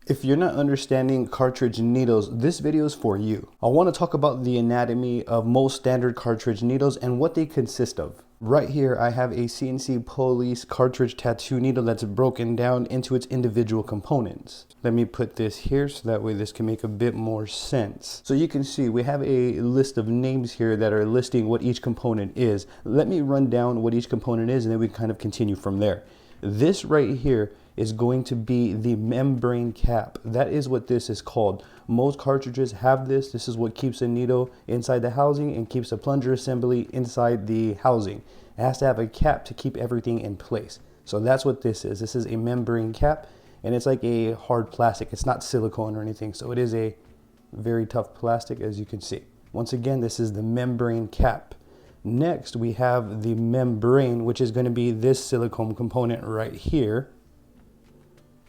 If you're not understanding cartridge needles, this video is for you. I want to talk about the anatomy of most standard cartridge needles and what they consist of. Right here, I have a CNC Police cartridge tattoo needle that's broken down into its individual components. Let me put this here so that way this can make a bit more sense. So you can see we have a list of names here that are listing what each component is. Let me run down what each component is and then we can kind of continue from there. This right here is going to be the membrane cap. That is what this is called. Most cartridges have this. This is what keeps the needle inside the housing and keeps the plunger assembly inside the housing. It has to have a cap to keep everything in place. So that's what this is. This is a membrane cap and it's like a hard plastic. It's not silicone or anything. So it is a very tough plastic, as you can see. Once again, this is the membrane cap. Next, we have the membrane, which is going to be this silicone component right here.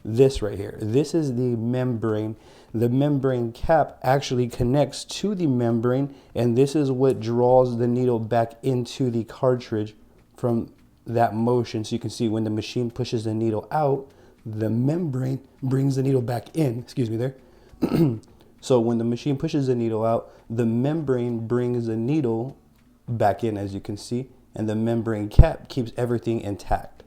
This right here. This is the membrane. The membrane cap actually connects to the membrane, and this is what draws the needle back into the cartridge from that motion. So you can see when the machine pushes the needle out, the membrane brings the needle back in. Excuse me there. So when the machine pushes the needle out, the membrane brings the needle back in, as you can see, and the membrane cap keeps everything intact.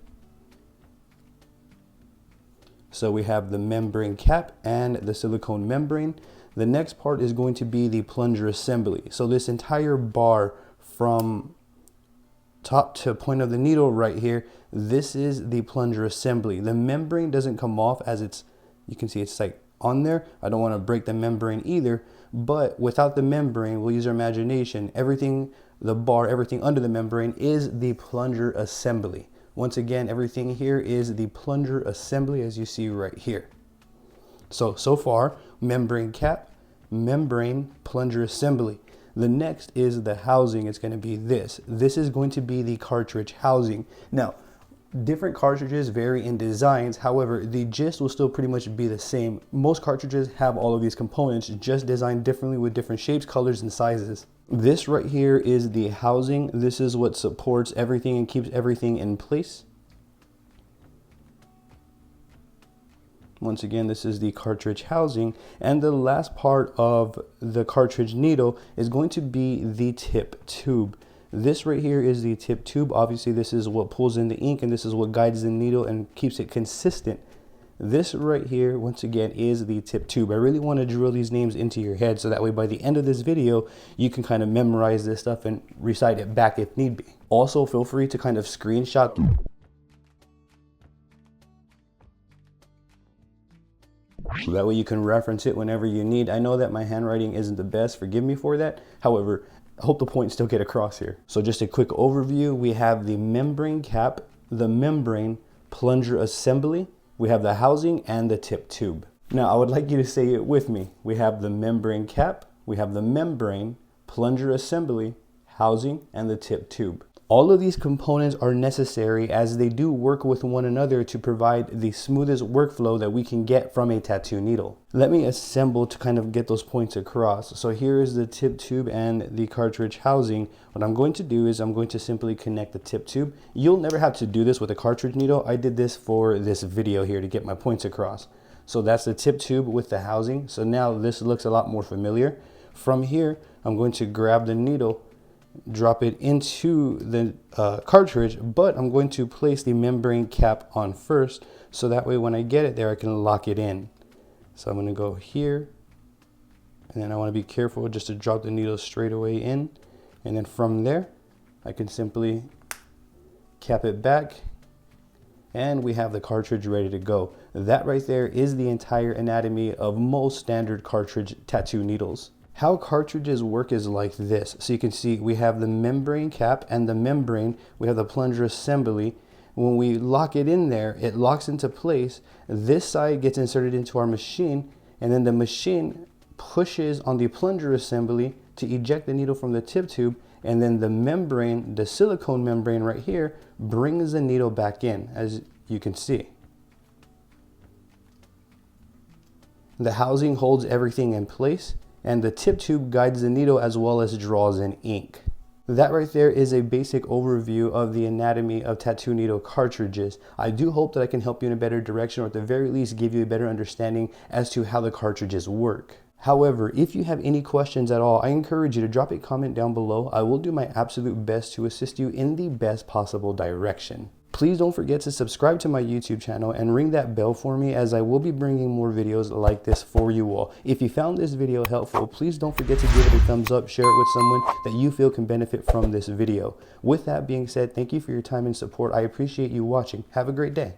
So we have the membrane cap and the silicone membrane. The next part is going to be the plunger assembly. So this entire bar from top to point of the needle right here, this is the plunger assembly. The membrane doesn't come off, as you can see it's like on there. I don't want to break the membrane either, but without the membrane, we'll use our imagination. Everything, the bar, everything under the membrane is the plunger assembly. Once again, everything here is the plunger assembly, as you see right here. So far, membrane cap, membrane, plunger assembly. The next is the housing. It's going to be this. This is going to be the cartridge housing. Now, different cartridges vary in designs. However, the gist will still pretty much be the same. Most cartridges have all of these components, just designed differently with different shapes, colors, and sizes. This right here is the housing. This is what supports everything and keeps everything in place. Once again, this is the cartridge housing. And the last part of the cartridge needle is going to be the tip tube. This right here is the tip tube. Obviously, this is what pulls in the ink and this is what guides the needle and keeps it consistent. This right here, once again, is the tip tube. I really want to drill these names into your head so that way by the end of this video, you can kind of memorize this stuff and recite it back if need be. Also, feel free to kind of screenshot so that way you can reference it whenever you need. I know that my handwriting isn't the best, forgive me for that. However, I hope the points still get across here. So just a quick overview, we have the membrane cap, the membrane, plunger assembly, we have the housing and the tip tube. Now I would like you to say it with me. We have the membrane cap, we have the membrane, plunger assembly, housing, and the tip tube. All of these components are necessary as they do work with one another to provide the smoothest workflow that we can get from a tattoo needle. Let me assemble to kind of get those points across. So here is the tip tube and the cartridge housing. What I'm going to do is I'm going to simply connect the tip tube. You'll never have to do this with a cartridge needle. I did this for this video here to get my points across. So that's the tip tube with the housing. So now this looks a lot more familiar. From here, I'm going to grab the needle, drop it into the cartridge, but I'm going to place the membrane cap on first so that way when I get it there I can lock it in. So I'm going to go here and then I want to be careful just to drop the needle straight away in, and then from there I can simply cap it back and we have the cartridge ready to go. That right there is the entire anatomy of most standard cartridge tattoo needles. How cartridges work is like this. So you can see we have the membrane cap and the membrane. We have the plunger assembly. When we lock it in there, it locks into place. This side gets inserted into our machine, and then the machine pushes on the plunger assembly to eject the needle from the tip tube, and then the membrane, the silicone membrane right here, brings the needle back in, as you can see. The housing holds everything in place, and the tip tube guides the needle as well as draws in ink. That right there is a basic overview of the anatomy of tattoo needle cartridges. I do hope that I can help you in a better direction, or at the very least give you a better understanding as to how the cartridges work. However, if you have any questions at all, I encourage you to drop a comment down below. I will do my absolute best to assist you in the best possible direction. Please don't forget to subscribe to my YouTube channel and ring that bell for me, as I will be bringing more videos like this for you all. If you found this video helpful, please don't forget to give it a thumbs up, share it with someone that you feel can benefit from this video. With that being said, thank you for your time and support. I appreciate you watching. Have a great day.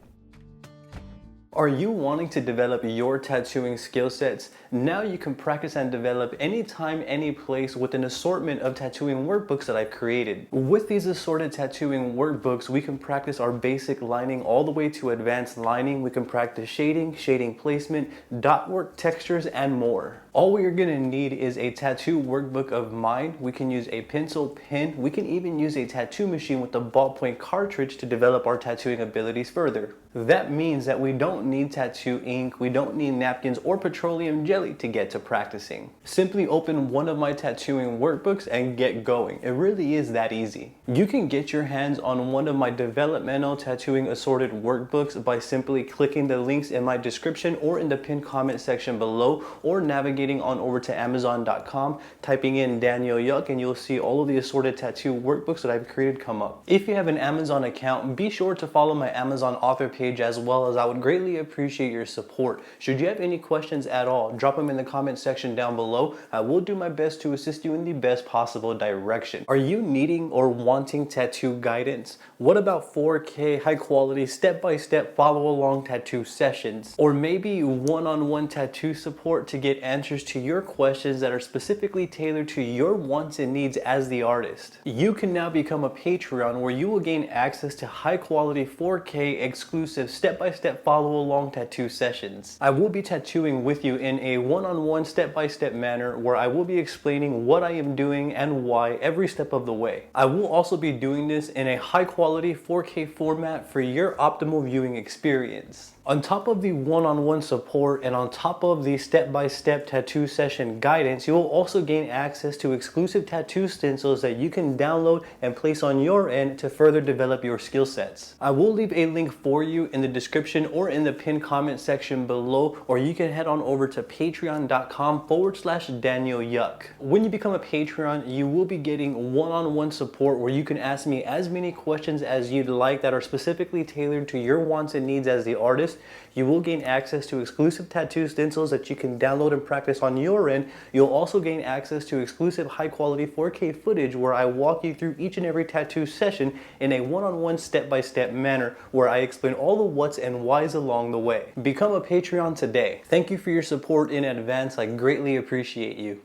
Are you wanting to develop your tattooing skill sets? Now you can practice and develop anytime, any place with an assortment of tattooing workbooks that I've created. With these assorted tattooing workbooks, we can practice our basic lining all the way to advanced lining. We can practice shading, shading placement, dot work, textures, and more. All we are gonna need is a tattoo workbook of mine. We can use a pencil, pen. We can even use a tattoo machine with a ballpoint cartridge to develop our tattooing abilities further. That means that we don't need tattoo ink, we don't need napkins or petroleum jelly to get to practicing. Simply open one of my tattooing workbooks and get going. It really is that easy. You can get your hands on one of my developmental tattooing assorted workbooks by simply clicking the links in my description or in the pinned comment section below, or navigating on over to Amazon.com, typing in Daniel Yuck, and you'll see all of the assorted tattoo workbooks that I've created come up. If you have an Amazon account, be sure to follow my Amazon author page as well, as I would greatly appreciate your support. Should you have any questions at all, drop them in the comment section down below. I will do my best to assist you in the best possible direction. Are you needing or wanting tattoo guidance? What about 4K high quality step-by-step follow along tattoo sessions? Or maybe one-on-one tattoo support to get answers to your questions that are specifically tailored to your wants and needs as the artist? You can now become a Patreon, where you will gain access to high quality 4K exclusive step-by-step follow along tattoo sessions. I will be tattooing with you in a one-on-one step-by-step manner, where I will be explaining what I am doing and why every step of the way. I will also be doing this in a high quality 4K format for your optimal viewing experience. On top of the one-on-one support and on top of the step-by-step tattoo session guidance, you will also gain access to exclusive tattoo stencils that you can download and place on your end to further develop your skill sets. I will leave a link for you in the description or in the pinned comment section below, or you can head on over to patreon.com/Daniel Yuck. When you become a Patreon, you will be getting one-on-one support where you can ask me as many questions as you'd like that are specifically tailored to your wants and needs as the artist. You will gain access to exclusive tattoo stencils that you can download and practice on your end. You'll also gain access to exclusive high quality 4K footage where I walk you through each and every tattoo session in a one-on-one step-by-step manner, where I explain all the whats and whys along the way. Become a Patreon today. Thank you for your support in advance. I greatly appreciate you.